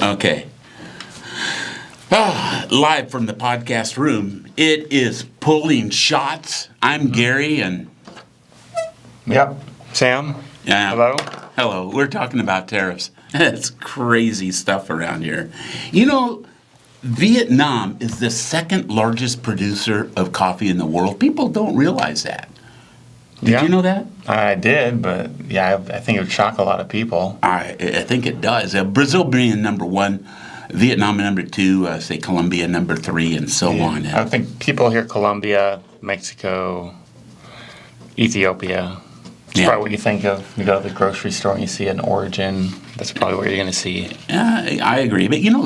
Okay. Live from the podcast room, it is Pulling Shots. I'm Gary, and... Yep. Sam? Yeah. Hello? Hello. We're talking about tariffs. It's crazy stuff around here. You know, Vietnam is the second largest producer of coffee in the world. People don't realize that. Did you know that? I did, but yeah, I think it would shock a lot of people. I think it does. Brazil being number one, Vietnam number two, say Colombia number three, and so on. I think people hear Colombia, Mexico, Ethiopia. It's probably what you think of. You go to the grocery store and you see an origin. That's probably what you're going to see. I agree. But, you know,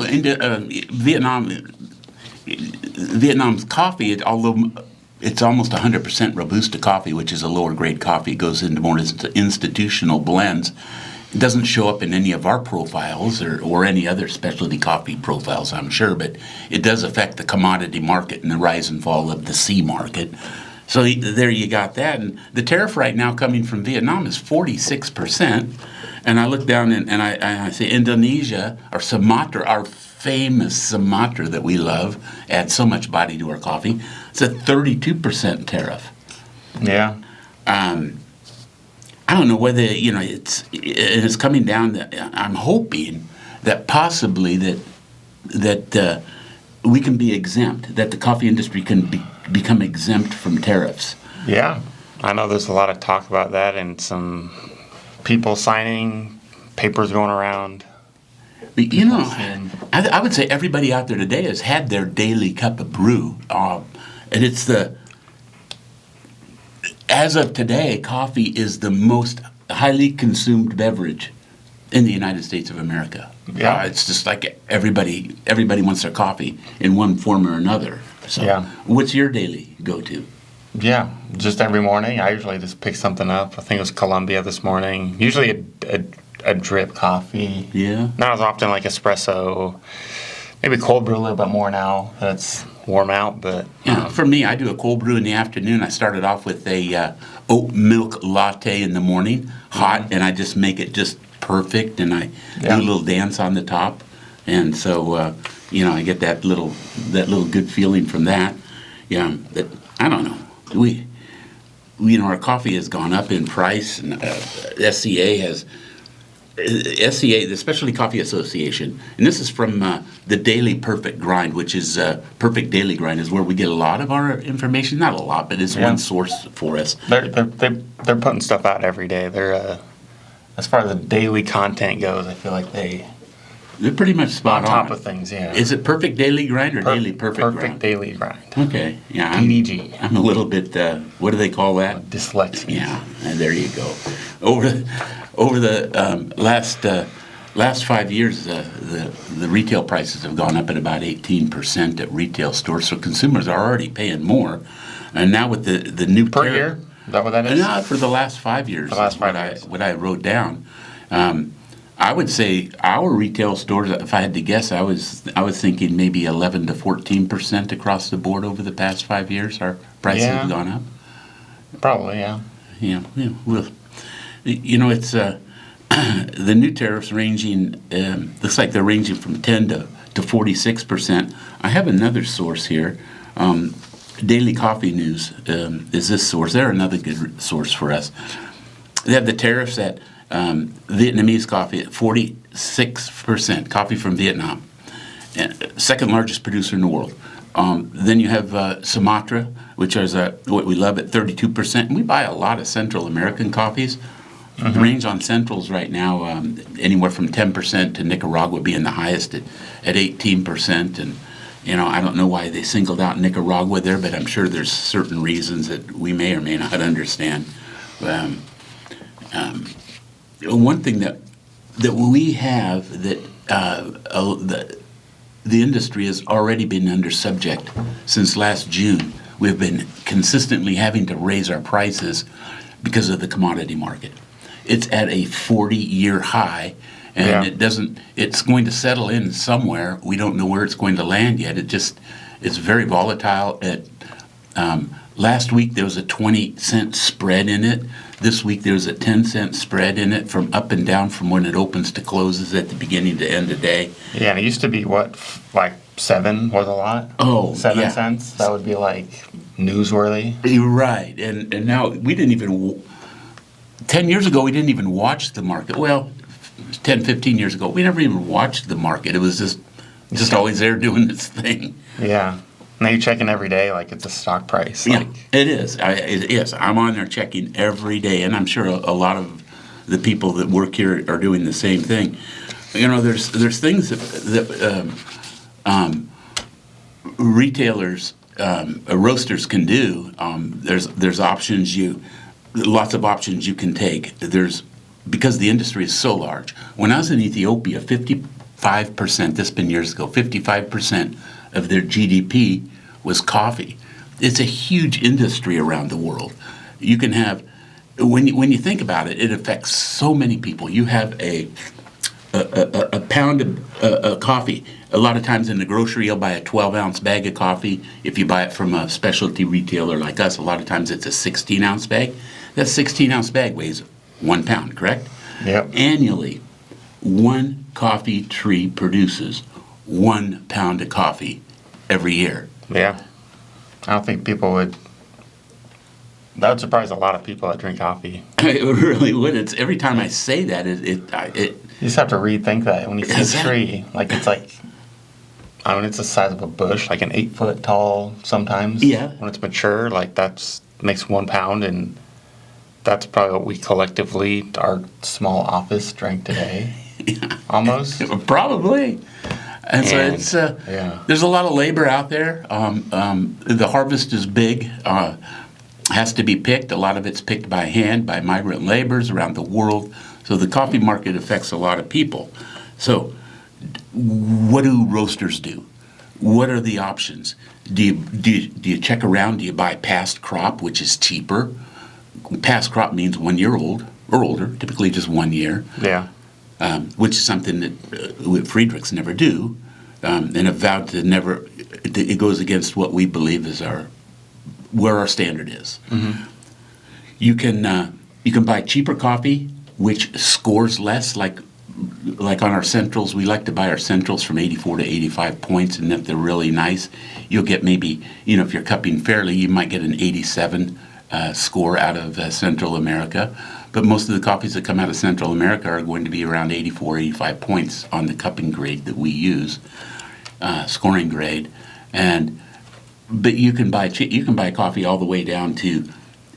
Vietnam's coffee, although it's almost 100% Robusta coffee, which is a lower grade coffee, it goes into more institutional blends. It doesn't show up in any of our profiles or any other specialty coffee profiles, I'm sure, but it does affect the commodity market and the rise and fall of the C market. So there you got that. And the tariff right now coming from Vietnam is 46%. And I look down and I say Indonesia, or Sumatra, our famous Sumatra that we love, adds so much body to our coffee. It's a 32% tariff. Yeah. I don't know whether, you know, it's coming down. I'm hoping that possibly that we can be exempt, that the coffee industry can become exempt from tariffs. Yeah. I know there's a lot of talk about that and some people signing papers going around. But, you know, I would say everybody out there today has had their daily cup of brew. And it's as of today, coffee is the most highly consumed beverage in the United States of America. Yeah. It's just like everybody wants their coffee in one form or another. So yeah. What's your daily go-to? Yeah, just every morning. I usually just pick something up. I think it was Colombia this morning. Usually a drip coffee. Yeah. Not as often like espresso. Maybe cold brew a little bit more now that it's warm out, but... For me, I do a cold brew in the afternoon. I started off with a oat milk latte in the morning, hot, and I just make it just perfect, and I do a little dance on the top. And so, you know, I get that little good feeling from that. Yeah, I don't know. You know, our coffee has gone up in price, and SCA, the Specialty Coffee Association, and this is from the Daily Perfect Grind, which is Perfect Daily Grind is where we get a lot of our information. Not a lot, but it's one source for us. They're putting stuff out every day. They're as far as the daily content goes, I feel like they're pretty much spot on top of things. Yeah. Is it Perfect Daily Grind or Daily Perfect Grind? Perfect Daily Grind. Okay. Yeah. PDG. I'm a little bit. What do they call that? Dyslexia. Yeah. And there you go. Over the last 5 years, the retail prices have gone up at about 18% at retail stores. So consumers are already paying more, and now with the new per year. Is that what that is? No, for the last 5 years. The last 5 years. What I wrote down. I would say our retail stores, if I had to guess, I was thinking maybe 11 to 14% across the board over the past 5 years. Our prices have gone up. Probably, yeah. Yeah. Well, you know, it's the new tariffs ranging. Looks like they're ranging from 10 to 46%. I have another source here. Daily Coffee News is this source. They're another good source for us. They have the tariffs at Vietnamese coffee at 46%, coffee from Vietnam, second largest producer in the world. Then you have Sumatra, which is what we love at 32%. And we buy a lot of Central American coffees. The range on Centrals right now, anywhere from 10% to Nicaragua being the highest at 18%. And, you know, I don't know why they singled out Nicaragua there, but I'm sure there's certain reasons that we may or may not understand. One thing that we have that the industry has already been under subject since last June. We've been consistently having to raise our prices because of the commodity market. It's at a 40-year high, and it's going to settle in somewhere. We don't know where it's going to land yet. It's very volatile at Last week there was a 20-cent spread in it. This week there was a 10-cent spread in it from up and down from when it opens to closes at the beginning to end of day. Yeah, and it used to be what, like 7 was a lot? Oh, 7 yeah. cents? That would be like newsworthy. You're right. And now we didn't even, 10 years ago, we didn't even watch the market. Well, 10, 15 years ago, we never even watched the market. It was just always there doing its thing. Yeah. Now you're checking every day like it's a stock price. Yeah, Like, it is. It is. I'm on there checking every day, and I'm sure a lot of the people that work here are doing the same thing. You know, there's things that retailers, roasters can do. There's options lots of options you can take. Because the industry is so large. When I was in Ethiopia, 55%, this has been years ago, 55% of their GDP was coffee. It's a huge industry around the world. You can have, when you think about it, it affects so many people. You have a pound of coffee. A lot of times in the grocery, you'll buy a 12-ounce bag of coffee. If you buy it from a specialty retailer like us, a lot of times it's a 16-ounce bag. That 16-ounce bag weighs 1 pound, correct? Yep. Annually, one coffee tree produces 1 pound of coffee every year. yeah. I don't think people would. That would surprise a lot of people that drink coffee. It really would. It's every time I say that, it You just have to rethink that when you see a tree. Like, it's like, I mean, it's the size of a bush, like an 8-foot tall sometimes. Yeah. When it's mature, like, makes 1 pound, and that's probably what we collectively, our small office, drank today. Almost. Probably. And so And, it's yeah. there's a lot of labor out there. The harvest is big. Has to be picked. A lot of it's picked by hand by migrant laborers around the world. So the coffee market affects a lot of people. So what do roasters do? What are the options? Do you check around? Do you buy past crop, which is cheaper? Past crop means 1 year old or older, typically just 1 year. Yeah. Which is something that Friedrichs never do, and have vowed to never. It goes against what we believe is where our standard is. Mm-hmm. You can buy cheaper coffee, which scores less. Like on our centrals, we like to buy our centrals from 84 to 85 points, and if they're really nice, you'll get maybe, if you're cupping fairly, you might get an 87 score out of Central America. But most of the coffees that come out of Central America are going to be around 84, 85 points on the cupping grade that we use, scoring grade. But you can buy coffee all the way down to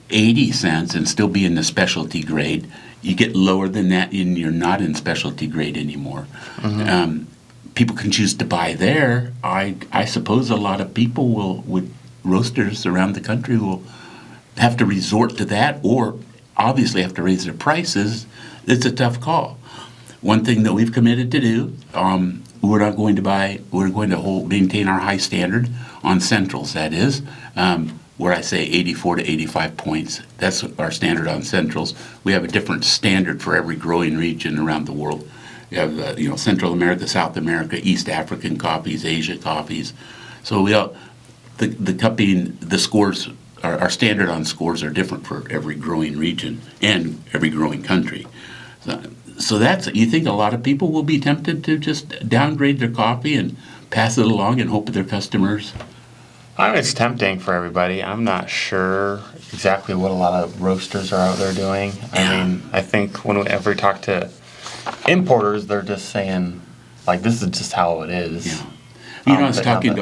80 cents and still be in the specialty grade. You get lower than that and you're not in specialty grade anymore. Mm-hmm. People can choose to buy there. I suppose a lot of people roasters around the country will have to resort to that, or obviously have to raise their prices. It's a tough call. One thing that we've committed to do, we're going to maintain our high standard on centrals, that is, where I say 84 to 85 points. That's our standard on centrals. We have a different standard for every growing region around the world. We have, Central America, South America, East African coffees, Asia coffees. So the cupping, the scores, our standard on scores are different for every growing region and every growing country. So you think a lot of people will be tempted to just downgrade their coffee and pass it along and hope that their customers. I mean, it's tempting for everybody. I'm not sure exactly what a lot of roasters are out there doing. Yeah. I mean, I think whenever we talk to importers, they're just saying, like, this is just how it is. Yeah. I was talking to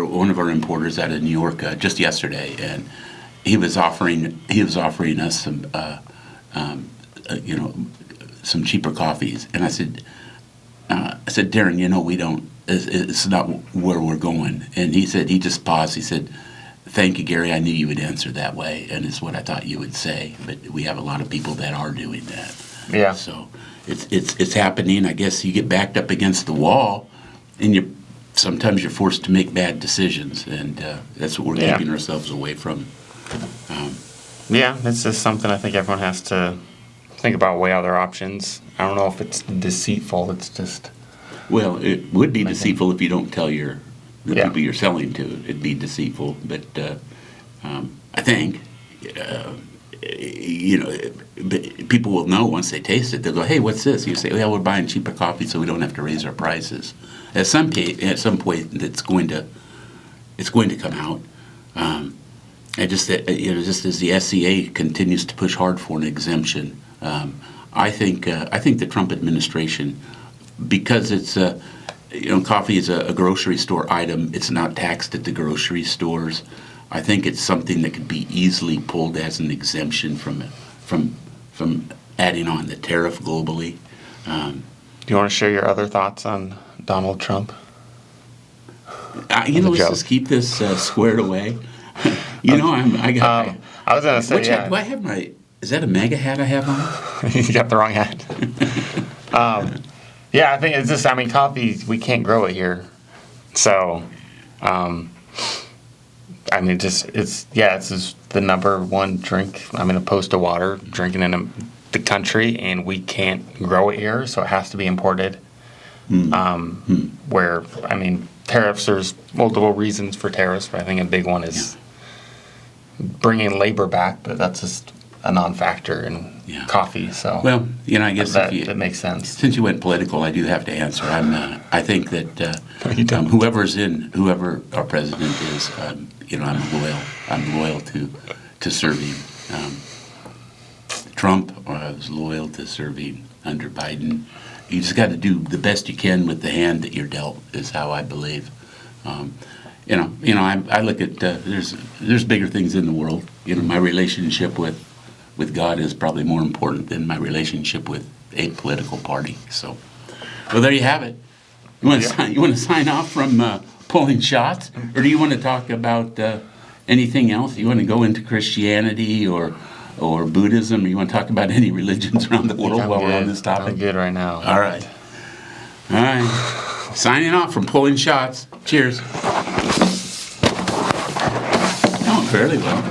one of our importers out of New York just yesterday, and he was offering us some cheaper coffees, and I said, Darren, we don't. It's not where we're going. And he just paused. He said, "Thank you, Gary. I knew you would answer that way, and it's what I thought you would say. But we have a lot of people that are doing that. Yeah. So it's happening. I guess you get backed up against the wall, and sometimes you're forced to make bad decisions, and that's what we're keeping ourselves away from. Yeah, it's just something I think everyone has to think about, weigh out their options. I don't know if it's deceitful. It's just. Well, it would be deceitful if you don't tell the people you're selling to. It'd be deceitful, but I think. You know, people will know once they taste it. They'll go, "Hey, what's this?" You say, "Well, we're buying cheaper coffee, so we don't have to raise our prices." At some point, it's going to come out. Just as the SCA continues to push hard for an exemption, I think the Trump administration, because it's coffee is a grocery store item, it's not taxed at the grocery stores. I think it's something that could be easily pulled as an exemption from adding on the tariff globally. Do you want to share your other thoughts on Donald Trump? Let's just keep this squared away. I was going to say, yeah. Do I have my? Is that a mega hat I have on? You got the wrong hat. Yeah, I think it's just. I mean, coffee, we can't grow it here, so. I mean, it's just the number one drink. I mean, opposed to water, drinking in the country, and we can't grow it here, so it has to be imported. Where, I mean, tariffs, there's multiple reasons for tariffs, but I think a big one is bringing labor back, but that's just a non-factor in coffee. So, well, I guess that makes sense. Since you went political, I do have to answer. I think that whoever our president is, I'm loyal to serving Trump, or I was loyal to serving under Biden. You just got to do the best you can with the hand that you're dealt, is how I believe. I look at there's bigger things in the world. My relationship with God is probably more important than my relationship with a political party. So, well, there you have it. You want to sign off from pulling shots, or do you want to talk about anything else? You want to go into Christianity or Buddhism? Or you want to talk about any religions around the world while we're on this topic? I'm good right now. All right. Signing off from pulling shots. Cheers. Going fairly well.